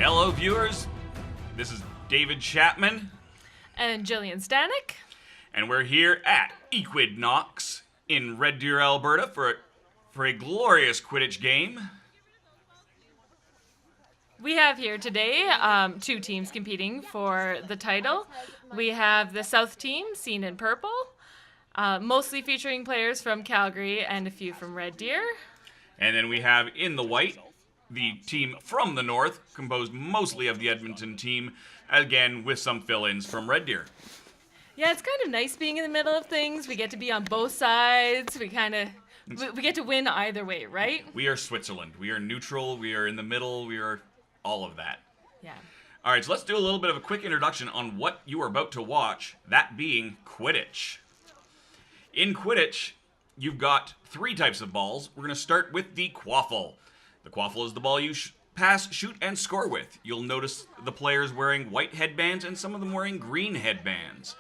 Hello, viewers. This is David Chapman. And Jillian Stanek. And we're here at Equid in Red Deer, Alberta for a glorious Quidditch game. We have here today two teams competing for the title. We have the South team, seen in purple, mostly featuring players from Calgary and a few from Red Deer. And then we have in the white, the team from the north, composed mostly of the Edmonton team, again with some fill-ins from Red Deer. Yeah, it's kind of nice being in the middle of things. We get to be on both sides. We get to win either way, right? We are Switzerland. We are neutral. We are in the middle. We are all of that. Yeah. All right, so let's do a little bit of a quick introduction on what you are about to watch, that being Quidditch. In Quidditch, you've got three types of balls. We're going to start with the quaffle. The quaffle is the ball you pass, shoot, and score with. You'll notice the players wearing white headbands and some of them wearing green headbands.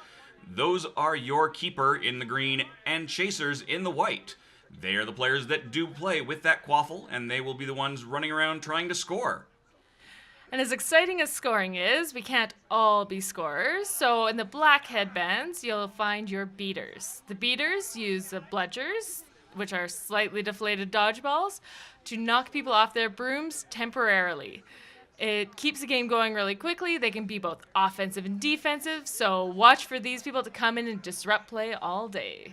Those are your keeper in the green and chasers in the white. They are the players that do play with that quaffle, and they will be the ones running around trying to score. And as exciting as scoring is, we can't all be scorers. So in the black headbands, you'll find your beaters. The beaters use the bludgers, which are slightly deflated dodgeballs, to knock people off their brooms temporarily. It keeps the game going really quickly. They can be both offensive and defensive, so watch for these people to come in and disrupt play all day.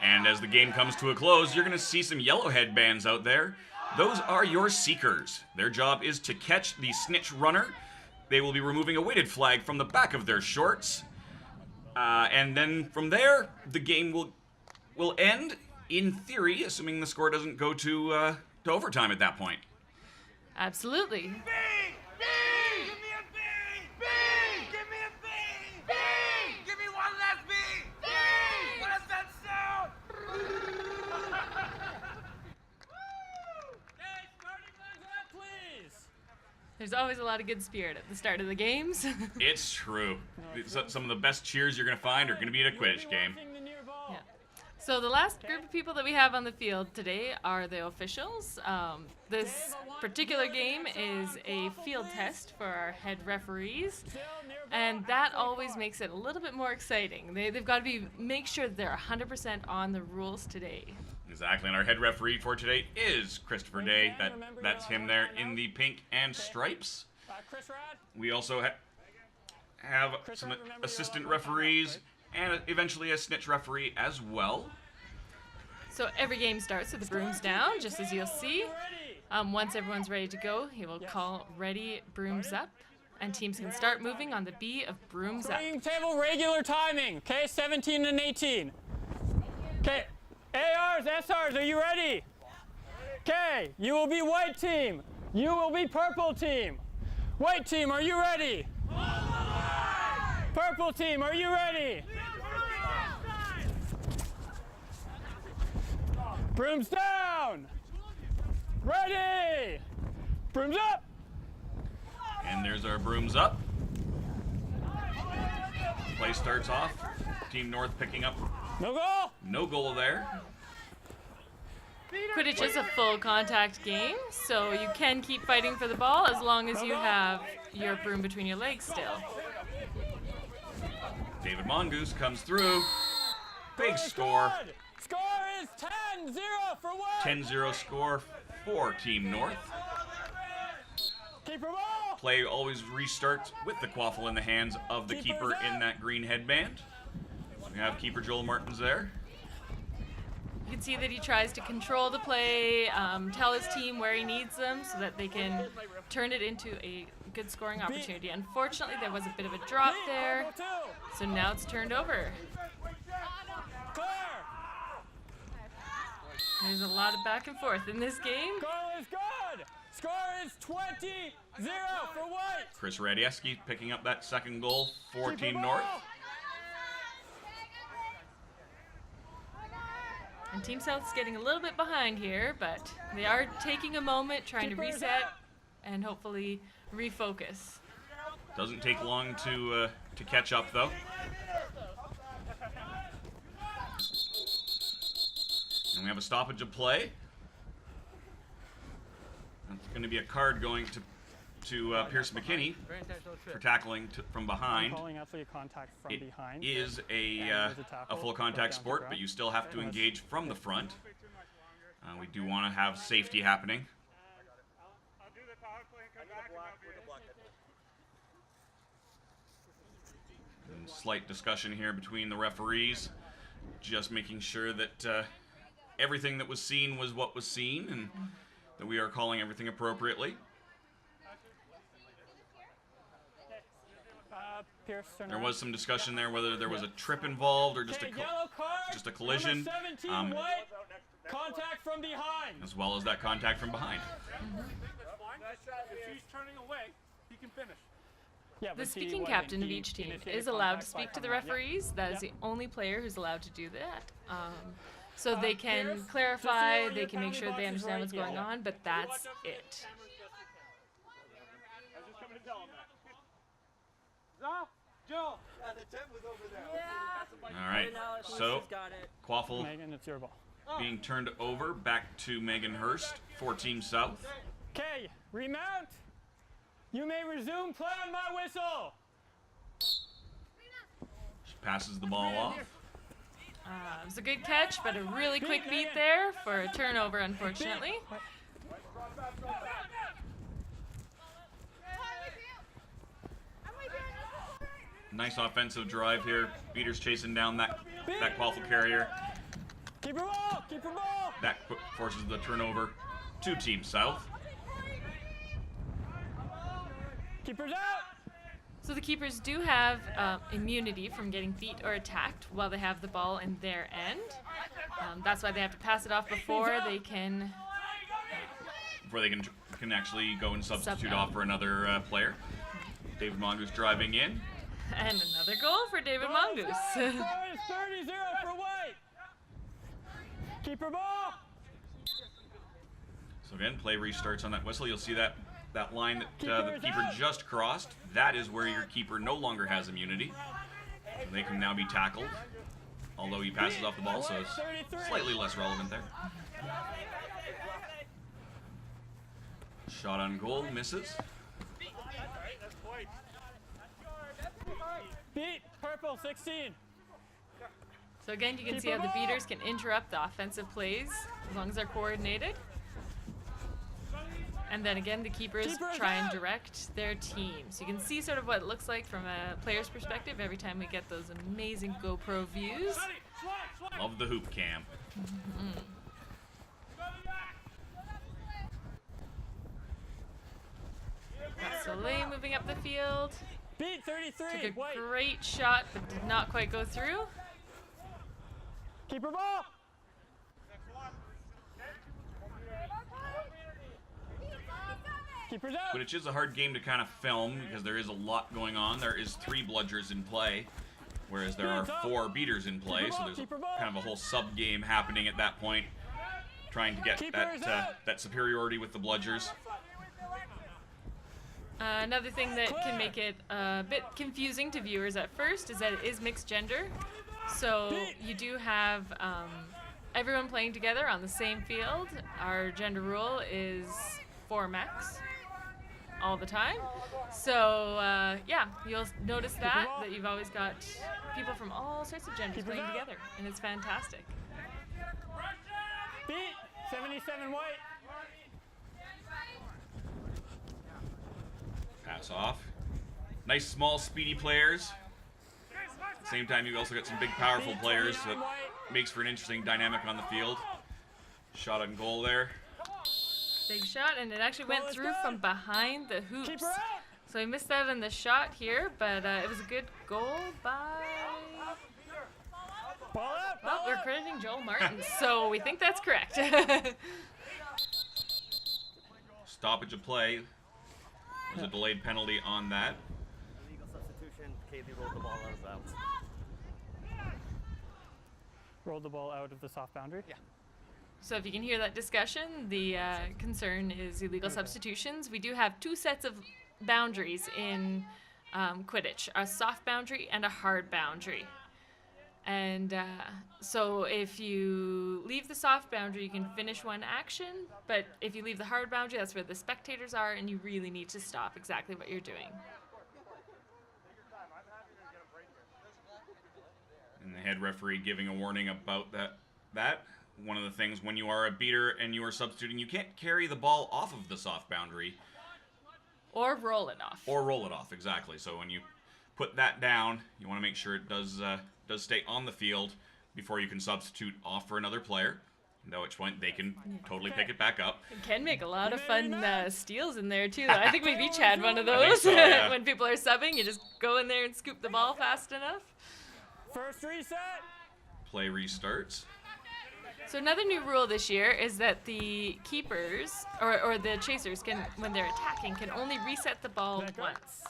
And as the game comes to a close, you're going to see some yellow headbands out there. Those are your seekers. Their job is to catch the snitch runner. They will be removing a weighted flag from the back of their shorts. And then from there, the game will end, in theory, assuming the score doesn't go to overtime at that point. Absolutely. There's always a lot of good spirit at the start of the games. It's true. Some of the best cheers you're going to find are going to be at a Quidditch game. Yeah. So the last group of people that we have on the field today are the officials. This particular game is a field test for our head referees, and that always makes it a little bit more exciting. They've got to make sure that they're 100% on the rules today. Exactly, and our head referee for today is Christopher Day. That's him there in the pink and stripes. We also have some assistant referees and eventually a snitch referee as well. So every game starts with the brooms down, just as you'll see. Once everyone's ready to go, he will call ready, brooms up, and teams can start moving on the B of brooms up. Table regular timing, okay, 17 and 18. Okay. ARs, SRs, are you ready? Okay, you will be white team. You will be purple team. White team, are you ready? Purple team, are you ready? Brooms down. Ready. Brooms up. And there's our brooms up. Play starts off. Team North picking up. No goal. No goal there. Quidditch is a full contact game, so you can keep fighting for the ball as long as you have your broom between your legs still. David Mongoose comes through. Big score. Score is 10-0 for what? 10-0 score for Team North. Keeper ball. Play always restarts with the quaffle in the hands of the keeper in that green headband. We have keeper Joel Martins there. You can see that he tries to control the play, tell his team where he needs them so that they can turn it into a good scoring opportunity. Unfortunately, there was a bit of a drop there, so now it's turned over. There's a lot of back and forth in this game. Goal is good. Score is 20-0 for white. Chris Radieski picking up that second goal for Team North. And Team South's getting a little bit behind here, but they are taking a moment, trying to reset and hopefully refocus. Doesn't take long to catch up, though. And we have a stoppage of play. That's going to be a card going to Pierce McKinney for tackling from behind. Calling out for your contact from behind. It is a full contact sport, but you still have to engage from the front. We do want to have safety happening. And slight discussion here between the referees, just making sure that everything that was seen was what was seen, and that we are calling everything appropriately. There was some discussion there whether there was a trip involved or just a collision, white, contact from behind, as well as that contact from behind. If he's turning away, he can finish. Yeah, The speaking captain of each team is allowed to speak to the referees. That is the only player who's allowed to do that. So they can clarify, they can make sure they understand what's going on, but that's it. All right, so Quaffle Megan, it's your ball. being turned over back to Megan Hurst for Team South. Okay, remount. You may resume play on my whistle. She passes the ball off. It was a good catch, but a really quick beat there for a turnover, unfortunately. Nice offensive drive here. Beaters chasing down that Quaffle carrier. Keep her ball, keep her ball. That forces the turnover to Team South. Keepers out. So the keepers do have immunity from getting beat or attacked while they have the ball in their end. That's why they have to pass it off before they can can actually go and substitute Sub off for another player. David Mongoose driving in. And another goal for David Mongoose. Score is 30-0 for White. Keep her ball. So again, play restarts on that whistle. You'll see that line that the keeper just crossed. That is where your keeper no longer has immunity. So they can now be tackled, although he passes off the ball, so it's slightly less relevant there. Shot on goal, misses. Beat, purple, 16. So again, you can see how the beaters can interrupt the offensive plays as long as they're coordinated. And then again, the keepers try and direct their team. So you can see sort of what it looks like from a player's perspective every time we get those amazing GoPro views. Love the hoop cam. Soleil moving up the field. Beat, 33. Took a White. great shot, but did not quite go through. Keep her ball. Keepers out. Quidditch is a hard game to kind of film because there is a lot going on. There is 3 bludgers in play, whereas there are 4 beaters in play. So there's kind of a whole sub game happening at that point, trying to get that superiority with the bludgers. Another thing that can make it a bit confusing to viewers at first is that it is mixed gender. So you do have everyone playing together on the same field. Our gender rule is 4 max all the time. So yeah, you'll notice that you've always got people from all sorts of genders playing together, and it's fantastic. Beat, 77 White. Pass off. Nice, small, speedy players. At the same time, you've also got some big, powerful players that makes for an interesting dynamic on the field. Shot on goal there. Big shot, and it actually went through from behind the hoops. So he missed out on the shot here, but it was a good goal by... Well, we're crediting Joel Martin, so we think that's correct. Stoppage of play. There's a delayed penalty on that. Illegal substitution. Kaylee rolled the ball out of bounds. roll the ball out of the soft boundary. Yeah. So if you can hear that discussion, the concern is illegal substitutions. We do have 2 sets of boundaries in Quidditch, a soft boundary and a hard boundary. And so if you leave the soft boundary, you can finish one action, but if you leave the hard boundary, that's where the spectators are, and you really need to stop exactly what you're doing. And the head referee giving a warning about that. One of the things, when you are a beater and you are substituting, you can't carry the ball off of the soft boundary. Or roll it off. Or roll it off, exactly. So when you put that down, you want to make sure it does stay on the field before you can substitute off for another player, at which point they can totally pick it back up. It can make a lot of fun steals in there, too. I think we've each had one of those. So, yeah. When people are subbing, you just go in there and scoop the ball fast enough. First reset. Play restarts. So another new rule this year is that the keepers, or the chasers, can, when they're attacking, can only reset the ball once.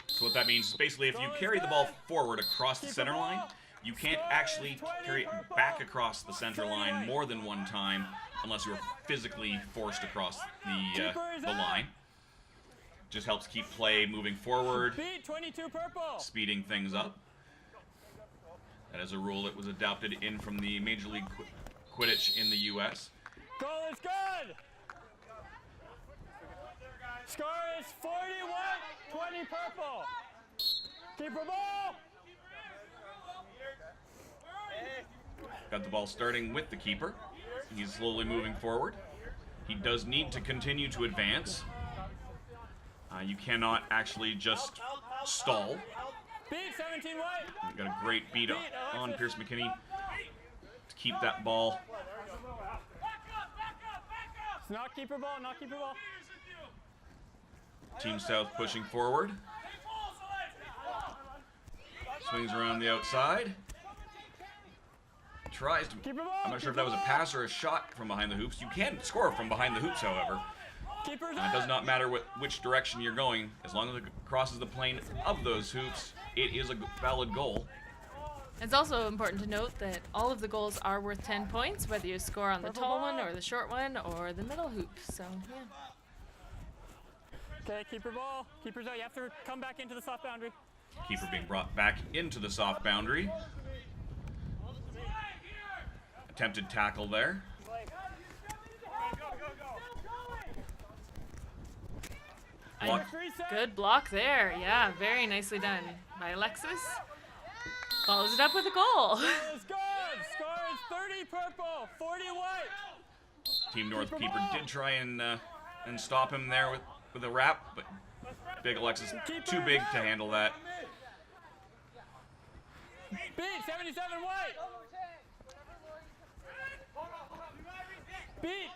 So what that means is basically if you carry the ball forward across the center line, you can't actually carry it back across the center line more than one time unless you're physically forced across the line. Just helps keep play moving forward, Beat 22 purple. speeding things up. That is a rule that was adopted in from the Major League Quidditch in the U.S. Goal is good. Score is 41, 20 purple. Keeper ball. Got the ball starting with the keeper. He's slowly moving forward. He does need to continue to advance. You cannot actually just stall. Beat 17 white. Got a great beat on Pierce McKinney to keep that ball. It's not keeper ball, not keeper ball. Team South pushing forward. Swings around the outside. Tries to... Keeper ball. I'm not sure if that was a pass or a shot from behind the hoops. You can score from behind the hoops, however. Keeper's It does not matter which direction you're going. As long as it crosses the plane of those hoops, it is a valid goal. It's also important to note that all of the goals are worth 10 points, whether you score on the tall one or the short one or the middle hoop. So, yeah. Okay, keeper ball. Keeper's out. You have to come back into the soft boundary. Keeper being brought back into the soft boundary. Attempted tackle there. Block. Good block there. Yeah, very nicely done by Alexis. Follows it up with a goal. It's good. Score is 30 purple, 40 white. Team North keeper did try and stop him there with a wrap, but Big Alexis too big to handle that. Beat 77 white. Beat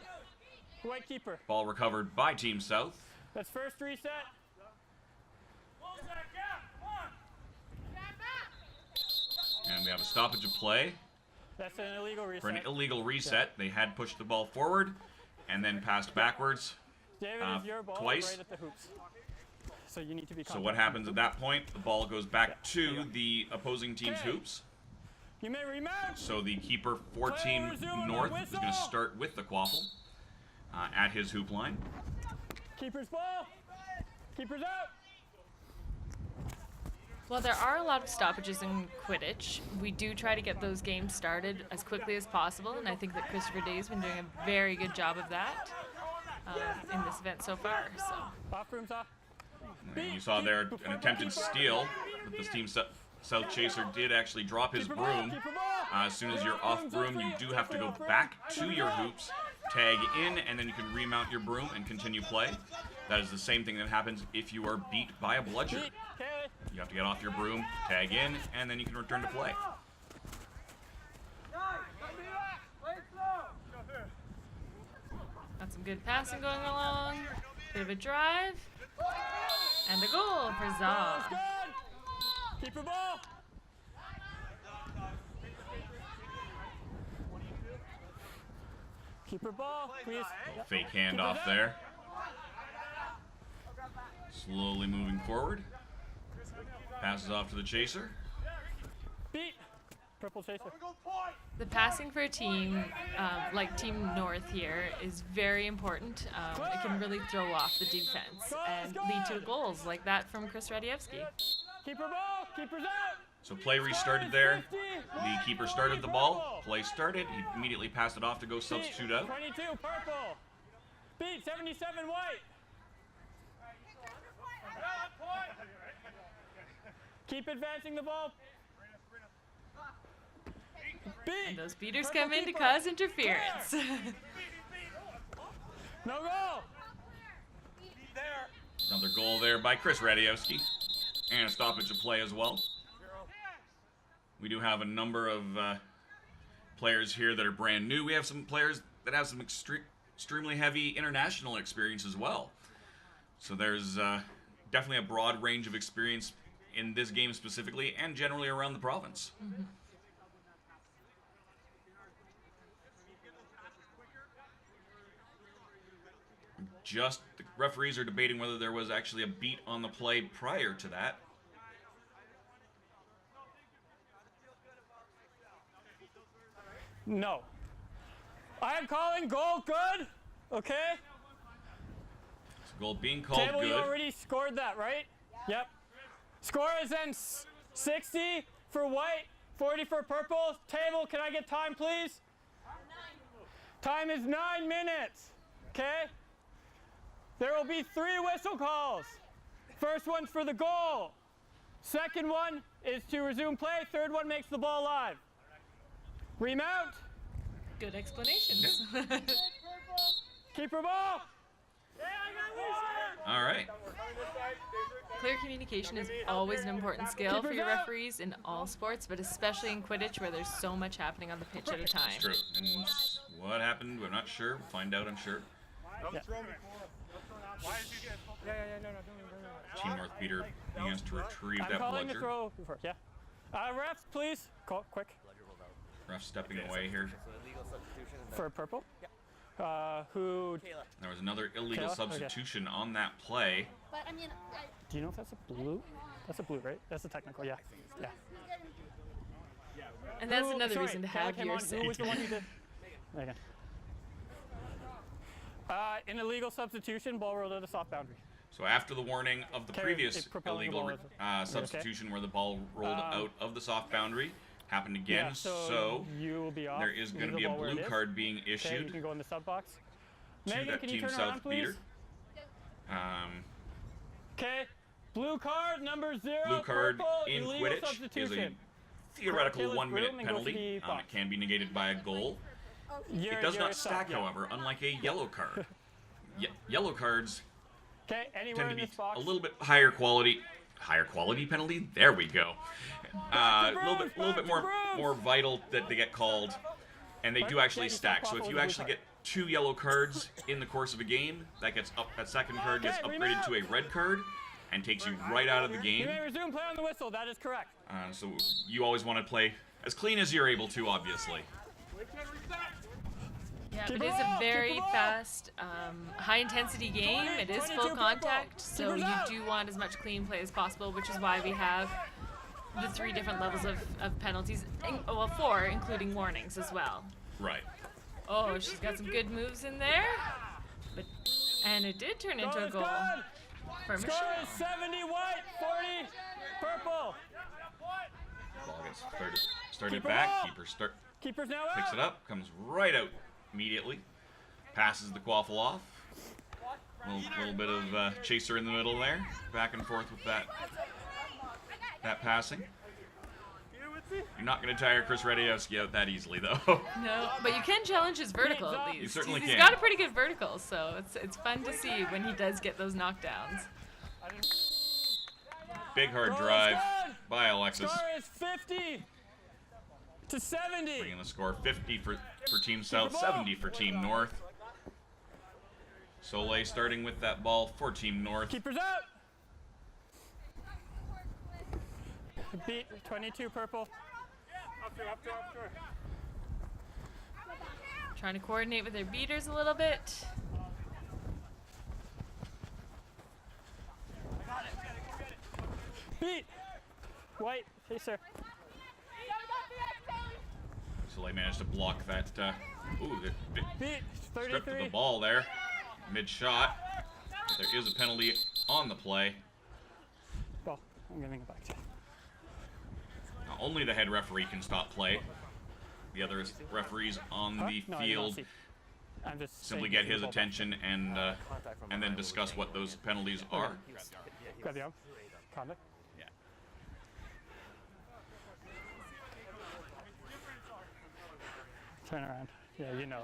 white keeper. Ball recovered by Team South. That's first reset. And we have a stoppage of play That's an illegal reset. for an illegal reset. They had pushed the ball forward and then passed backwards. David, is your ball twice. right at the hoops. So you need to be So what happens at that point? The ball goes back to the opposing team's Okay. hoops. You may remount. So the keeper for Team North is going to start with the quaffle at his hoop line. Keeper's ball. Keeper's out. While there are a lot of stoppages in Quidditch, we do try to get those games started as quickly as possible, and I think that Christopher Day's been doing a very good job of that in this event so far. So. Off room's off. And you saw there an attempted steal, but the Team South Chaser did actually drop his broom. Keeper ball. As soon as you're off broom, you do have to go back to your hoops, tag in, and then you can remount your broom and continue play. That is the same thing that happens if you are beat by a bludger. Beat. Okay. You have to get off your broom, tag in, and then you can return to play. Got some good passing going along. Bit of a drive. And a goal for Zaw. Good. Keeper ball. Keeper ball, please. Fake handoff there. Slowly moving forward. Passes off to the Chaser. Beat. Purple chaser. The passing for a team, like Team North here, is very important. It can really throw off the defense and lead to goals like that from Chris Radiewski. Keeper ball. Keeper's out. So play restarted there. The keeper started the ball. Play started. He immediately passed it off to go substitute out. 22 purple. Beat 77 white. Keep advancing the ball. And those beaters come in to cause interference. No goal. Another goal there by Chris Radiewski. And a stoppage of play as well. We do have a number of players here that are brand new. We have some players that have some extremely heavy international experience as well. So there's definitely a broad range of experience in this game specifically and generally around the province. Mm-hmm. Just the referees are debating whether there was actually a beat on the play prior to that. No. I am calling goal good. Okay. Goal being called Table, good. you already scored that, right? Yep. Score is then 60 for white, 40 for purple. Table, can I get time, please? Time is 9 minutes. Okay. There will be 3 whistle calls. First one's for the goal. Second one is to resume play. Third one makes the ball live. Remount. Good explanations. Keeper ball. All right. Clear communication is always an important skill for your referees in all sports, but especially in Quidditch where there's so much happening on the pitch at a time. It's true. And what happened, we're not sure. We'll find out, I'm sure. Yeah. Team North Peter begins to retrieve I'm that calling the bludger. throw. Yeah. Refs, please. Call quick. Ref stepping away here. For purple. Who? There was another illegal Kayla? substitution on that play. But I mean, Do you know if that's a blue? That's a blue, right? That's a technical. Yeah. Yeah. And that's Who- another sorry, reason to Kayla have came your on. Who was the one who did? Okay. An illegal substitution. Ball rolled at a soft boundary. So after the warning of the Carry- previous propelling the illegal ball is- substitution where the ball rolled out of the soft boundary, happened again. Yeah, So you will be off. there is going Leave to be the a ball where blue it is. card being Okay, you issued can go in the sub box. to Megan, that can you Team turn South around, please? beater. Okay. Blue card number 0. Blue card purple, in illegal Quidditch is a substitution. theoretical Kayla's 1 minute room and go to penalty. the box. It can be negated by a goal. It does not stack, however, unlike a yellow card. Yellow cards Okay, anywhere tend to in be this box. a little bit higher quality penalty. There we go. A little bit more vital that they get called, and they do actually stack. So if you actually get 2 yellow cards in the course of a game, that second card gets upgraded to a red card and takes you right out of the You game. may resume play on the whistle. That is correct. So you always want to play as clean as you're able to, obviously. Yeah, Keep it it is up, a very keep it up. fast, high-intensity game. It is 22 full purple. contact, so Keep you it up. do want as much clean play as possible, which is why we have the 3 different levels of penalties. Well, 4, including warnings as well. Right. Oh, she's got some good moves in there. And it did turn into Goal a is goal good. for Score Michelle. is 70 white, 40 purple. Ball gets started Keep it back. up. Keeper's now out. Picks it up, comes right out immediately. Passes the quaffle off. A little bit of chaser in the middle there. Back and forth with that passing. You're not going to tire Chris Radiewski out that easily, though. No, but you can challenge his vertical at least. You certainly He's can. got a pretty good vertical, so it's fun to see when he does get those knockdowns. Big hard Goal is drive good. by Alexis. Score is 50 to 70. Bringing the score 50 for Team South, 70 for Team North. Soleil starting with that ball for Team North. Keeper's out. Beat 22 purple. Trying to coordinate with their beaters a little bit. Beat white. Hey, sir. Play managed to block that. Ooh, the Beat strip of the 33. ball there. Mid-shot. But there is a penalty on the play. Ball. I'm giving it back to you. Now, only the head referee can stop play. The other referees on the No, I didn't field see. I'm just simply saying get give his the ball back. attention and then discuss what those penalties are. Grab the arm. Contact. Yeah. Turn around. Yeah, you know.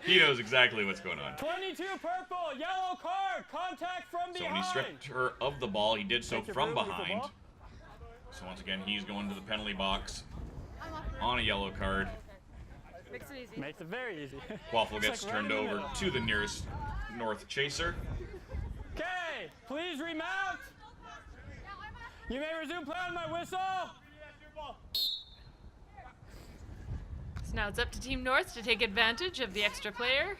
He knows exactly what's going on. 22 purple, yellow card, contact from So behind. when he stripped her of the ball, he did so Take your from broom, leave the behind. ball. So once again, he's going to the penalty box on a yellow card. Makes it easy. Makes it very easy. Quaffle gets like right turned in the over middle. to the nearest North chaser. Okay, please remount. You may resume play on my whistle. So now it's up to Team North to take advantage of the extra player.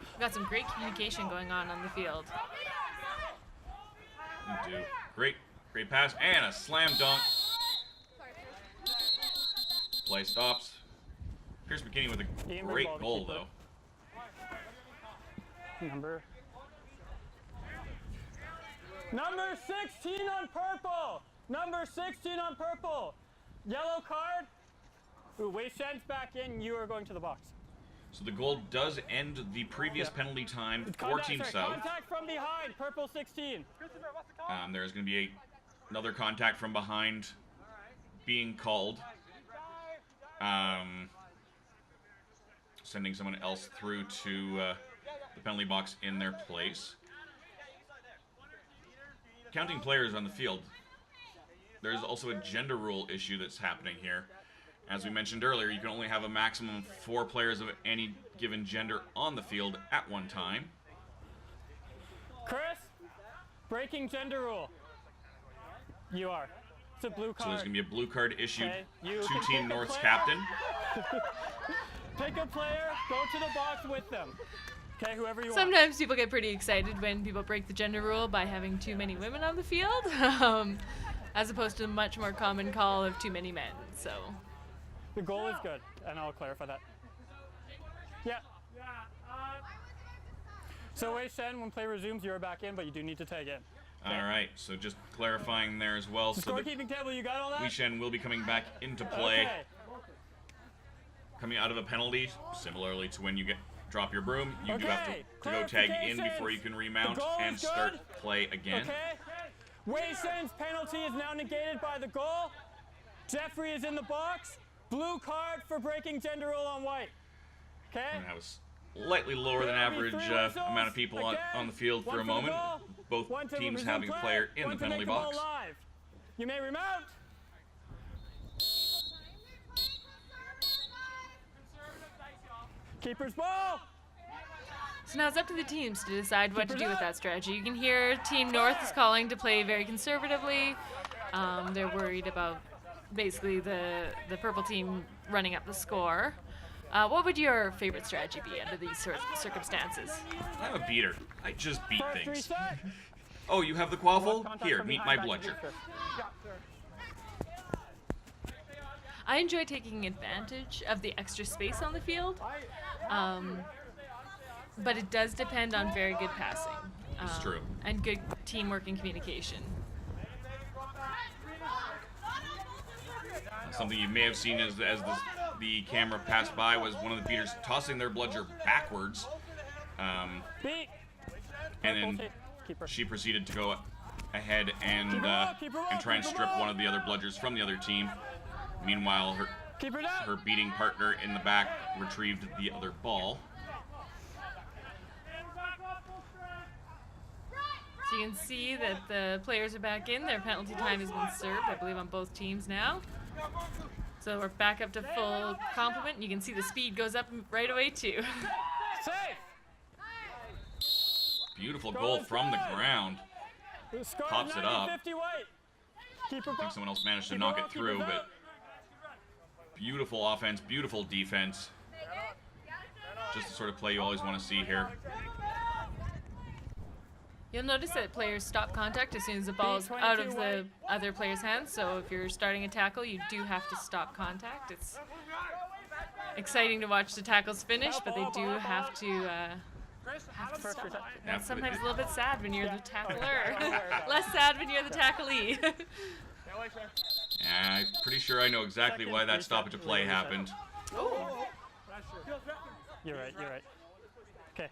We've got some great communication going on the field. We do. Great pass and a slam dunk. Play stops. Pierce McKinney with a Ian great ball to goal keeper. though. Number 16 on purple. Number 16 on purple. Yellow card. Ooh, Wei Shen's back in. You are going to the box. So the goal does end the previous penalty time for Team South. Contact from behind. Purple 16. There's going to be another contact from behind being called. Sending someone else through to the penalty box in their place. Counting players on the field. There's also a gender rule issue that's happening here. As we mentioned earlier, you can only have a maximum of 4 players of any given gender on the field at one time. Chris, breaking gender rule. You are. It's a blue card. So there's going to be a blue card issued Okay, you to can Team pick a North's player. captain. Pick a player, go to the box with them. Okay, whoever you want. Sometimes people get pretty excited when people break the gender rule by having too many women on the field, as opposed to the much more common call of too many men. So The goal is good, and I'll clarify that. Yeah. So Wei Shen, when play resumes, you're back in, but you do need to tag in. All right, so just clarifying there as well. The So the scorekeeping table, you got all that? Wei Shen will be coming back into play, Okay. coming out of a penalty, similarly to when you drop your broom. You do have to go tag in before you can remount The goal and is start good. play again. Okay. Wei Shen's penalty is now negated by the goal. Jeffrey is in the box. Blue card for breaking gender rule on white. Okay? And that was slightly lower than There'll be average 3 whistles. amount of people on Again, the field for one a the moment. goal, Both one to teams resume having a play, player in one the to penalty make the ball box. live. You may remount. Keeper's ball. So now it's up to the teams to decide what to do with that strategy. You can hear Team North is calling to play very conservatively. They're worried about basically the purple team running up the score. What would your favorite strategy be under these sorts of circumstances? I'm a beater. I just beat First things. reset. Oh, you have the quaffle? Contact Here, from meet behind my back to bludger. district. I enjoy taking advantage of the extra space on the field, but it does depend on very good passing. It's true. And good teamwork and communication. Something you may have seen as the camera passed by was one of the beaters tossing their bludger backwards. Beat. And then Keeper. she proceeded to go ahead and try and strip one of the other bludgers from the other team. Meanwhile, Keeper down. her beating partner in the back retrieved the other ball. So you can see that the players are back in. Their penalty time has been served, I believe, on both teams now. So we're back up to full complement. You can see the speed goes up right away too. Safe. Beautiful goal from the ground. The score is Pops it up. 90-50 white. Keeper I ball. think someone else managed to Keeper knock ball, it through, keeper's but up. beautiful offense, beautiful defense. Just the sort of play you always want to see here. You'll notice that players stop contact as soon as the ball's out of the other player's hands. So if you're starting a tackle, you do have to stop contact. It's exciting to watch the tackles finish, but they do have to stop. That's sometimes a little bit sad when you're the tackler. Less sad when you're the tacklee. Yeah, I'm pretty sure I know exactly why that stoppage of play happened. Oh. You're right. Okay.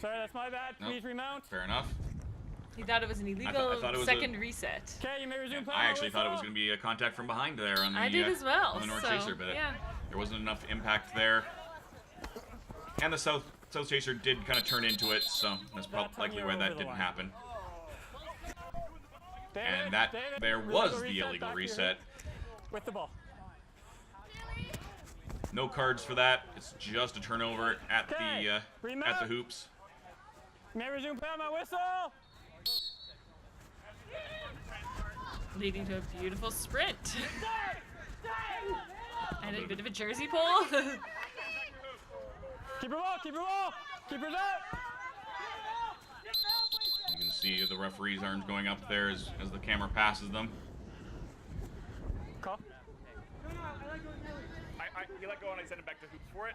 Sorry, that's my bad. Nope. Please remount. Fair enough. He thought it was an illegal thought it was second reset. Okay, you may resume play. I actually thought it was going to be a contact from behind there on the, I did as well. on the North so, Chaser, but yeah. there wasn't enough impact there. And the South Chaser did kind of turn into it, so that's likely why that didn't happen. And that there was the illegal reset. With the ball. No cards for that. It's just a turnover at the hoops. May resume play on my whistle. Leading to a beautiful sprint. And a bit of a jersey pull. Keep her ball. Keepers out. You can see the referees' arms going up there as the camera passes them. Call. You let go and I send him back to hoops for it.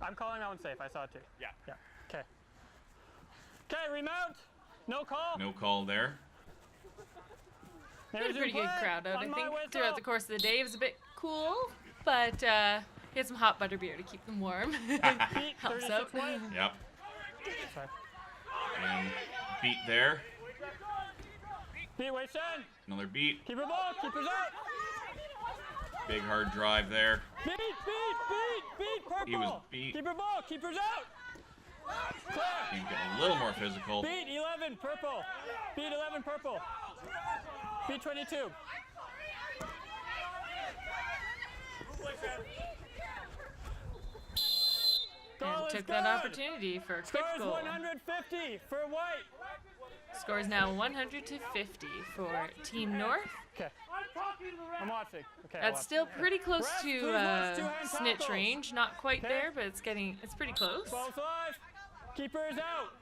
I'm calling that one safe. I saw it too. Yeah. Okay. Okay, remount. No call. No call there. We had a pretty good crowd out, I think, throughout the course of the day. It was a bit cool, but we had some hot butter beer to keep them warm. Helps out. Yep. Sorry. And beat there. Beat, wait, Shen. Another beat. Keep her ball. Keepers out. Big hard drive there. Beat, purple. He was beat. Keep her ball. Keepers out. Clear. He's getting a little more physical. Beat 11, purple. Beat 11, purple. Beat 22. And took that opportunity for a quick Scores goal. 150 for white. Scores now 100 to 50 for Team North. Okay. I'm watching. Okay. That's still pretty close Ref, to please watch two-hand snitch tackles. range. Not quite Okay. there, but it's pretty close. Ball's live. Keeper is out.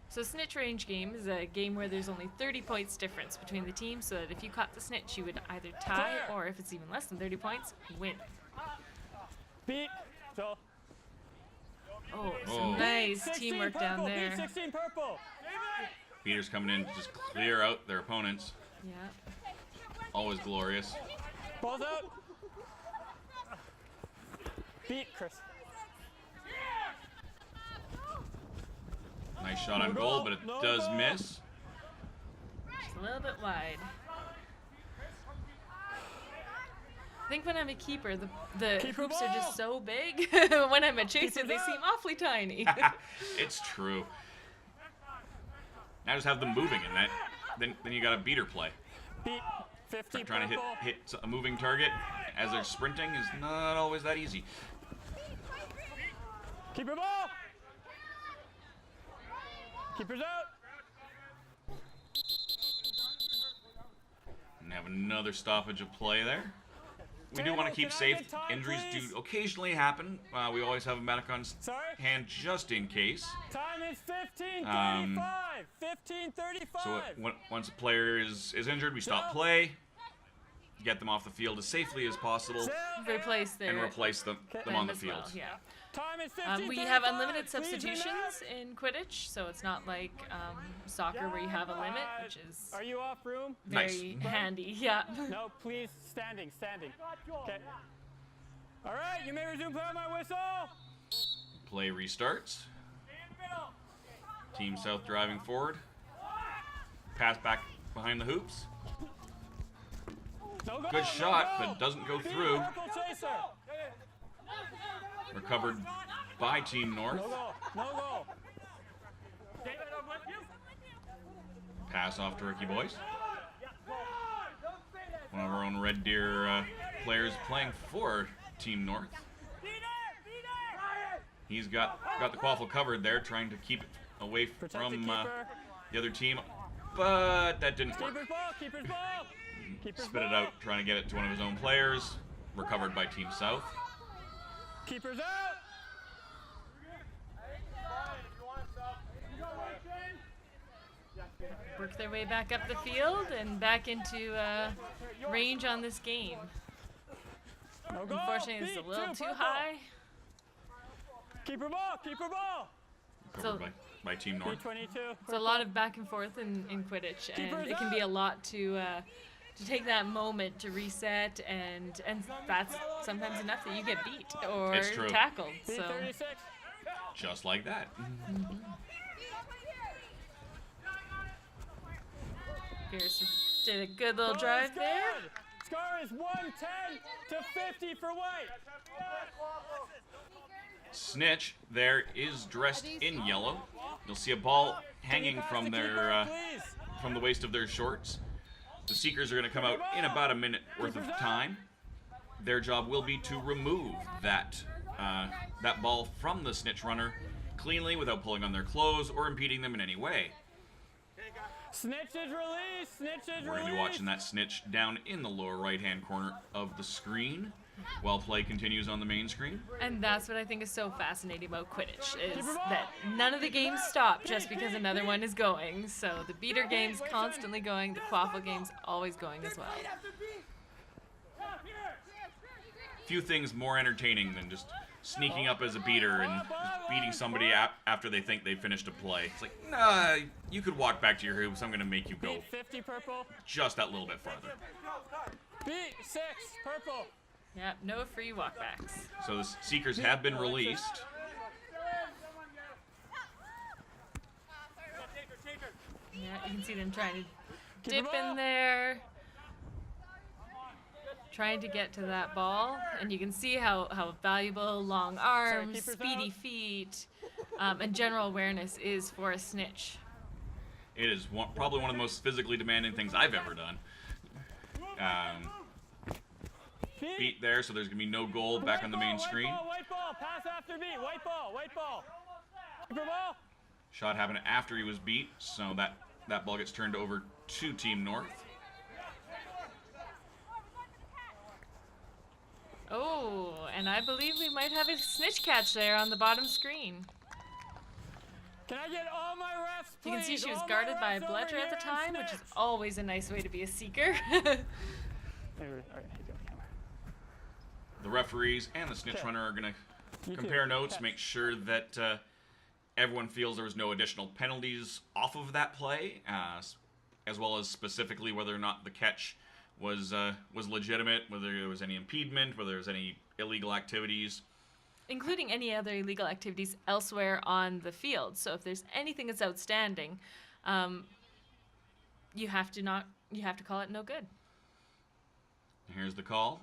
So snitch range game is a game where there's only 30 points difference between the teams, so that if you caught the snitch, you would either tie, Clear. or if it's even less than 30 points, win. Beat. So. Oh, some Oh. nice 16 teamwork purple. down Beat there. 16 purple. Beaters coming in to just clear out their opponents. Yeah. Always glorious. Ball's out. Beat Chris. Nice shot on goal, but it No does goal. miss. Just a little bit wide. I think when I'm a keeper, the Keeper hoops are ball. just so big. When I'm a chaser, Keeper's they up. seem awfully tiny. It's true. Now just have them moving, and then you got a beater play. Beat 50 Trying to purple. hit a moving target as they're sprinting is not always that easy. Keeper ball. Keeper's out. And have another stoppage of play there. We do want to keep Can I safe. get time, Injuries please? do occasionally happen. We always have a medic on Sorry. hand just in case. Time is 15:35. 15:35. So once a player is injured, we stop play, get them off the field as safely as possible, Replace their and replace them on the as well, field. yeah. Time is 15:35. We have unlimited Please substitutions in Quidditch, so it's not like soccer where you have a limit, which is Are you off room? very Nice. handy. Yeah. No, please, standing. Okay. All right, you may resume play on my whistle. Play restarts. Team South driving forward. Pass back behind the hoops. No goal, Good no shot, goal. but doesn't go Beat through. Purple chaser. Recovered by Team North. No goal. Pass off to Ricky Boyce. One of our own Red Deer players playing for Team North. He's got the quaffle covered there, trying to keep it away Protect the from keeper. the other team, but that didn't work. Keeper's ball. Keeper's Spit it ball. out, trying to get it to one of his own players. Recovered by Team South. Keeper's out. work their way back up the field and back into range on this game. No goal. Unfortunately, it's a little too high. Keep her ball, keep her ball. So By Team North. B22. it's a lot of back and forth in Quidditch, and it can be a lot to take that moment to reset, and that's sometimes enough that you get beat or It's true. tackled. So B36. Just like that. Pierce did a good little Goal drive is there. good. Score is 110 to 50 for White. Snitch there is dressed in yellow. You'll see a ball hanging from their from the waist of their shorts. The Seekers are going to come out in about a minute worth of time. Their job will be to remove that that ball from the Snitch runner cleanly without pulling on their clothes or impeding them in any way. Snitch is released. Snitch is We're going to be watching that Snitch down in the lower right-hand corner of the screen while play continues on the main screen. And that's what I think is so fascinating about Quidditch, is that none of the games stop just because another one is going. So the beater game's constantly going, the quaffle game's always going as well. Few things more entertaining than just sneaking up as a beater and just beating somebody after they think they've finished a play. It's like, nah, you could walk back to your hoops. I'm going to make you go Beat 50 purple. just that little bit farther. Beat 6 purple. Yeah, no free walkbacks. So the Seekers have been released. Yeah, you can see them trying to Keep dip the ball. in there, trying to get to that ball, and you can see how valuable long arms, keepers speedy out. feet, and general awareness is for a snitch. It is probably one of the most physically demanding things I've ever done. Beat there, so there's going to be no goal back on the main screen. White ball, pass after beat. White ball, white ball. Keeper ball. Shot happened after he was beat, so that ball gets turned over to Team North. Oh, and I believe we might have a snitch catch there on the bottom screen. Can I get all my refs, please? You can see she was All my guarded by a refs over bludger at the here time, and which is snitch. always a nice way to be a seeker. All right, here you go, camera. The referees and the snitch Okay. runner are going to You compare too. notes, Catch. make sure that everyone feels there was no additional penalties off of that play, as well as specifically whether or not the catch was legitimate, whether there was any impediment, whether there was any illegal activities. Including any other illegal activities elsewhere on the field. So if there's anything that's outstanding, you have to call it no good. Here's the call.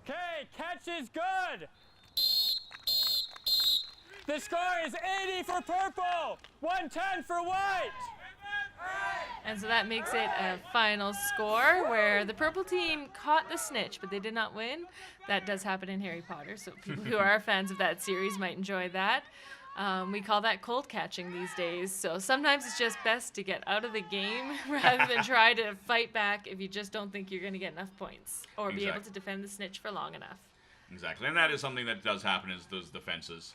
Okay, catch is good. The score is 80 for purple, 110 for white. And so that makes it a final score where the purple team caught the snitch, but they did not win. That does happen in Harry Potter, so people who are fans of that series might enjoy that. We call that cold catching these days. So sometimes it's just best to get out of the game rather than try to fight back if you just don't think you're going to get enough points or be able Exactly. to defend the snitch for long enough. Exactly, and that is something that does happen, is those defenses.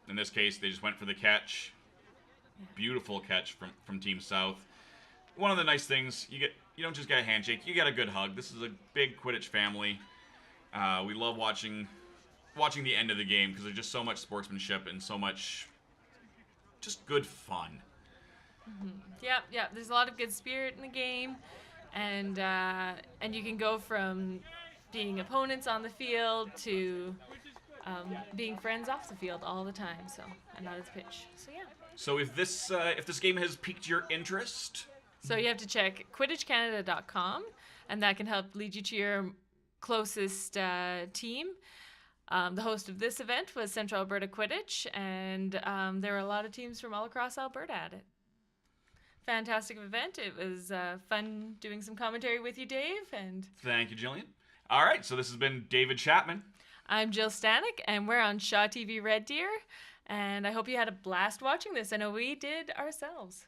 In this case, they just went for the catch. Beautiful catch from Team South. One of the nice things, you don't just get a handshake, you get a good hug. This is a big Quidditch family. We love watching the end of the game because there's just so much sportsmanship and so much just good fun. Yeah. There's a lot of good spirit in the game, and you can go from being opponents on the field to being friends off the field all the time. So, and not at the pitch. So yeah. So if this game has piqued your interest, So you have to check QuidditchCanada.com, and that can help lead you to your closest team. The host of this event was Central Alberta Quidditch, and there were a lot of teams from all across Alberta at it. Fantastic event. It was fun doing some commentary with you, Dave. And thank you, Jillian. All right, so this has been David Chapman. I'm Jill Stanek, and we're on Shaw TV Red Deer. And I hope you had a blast watching this. I know we did ourselves.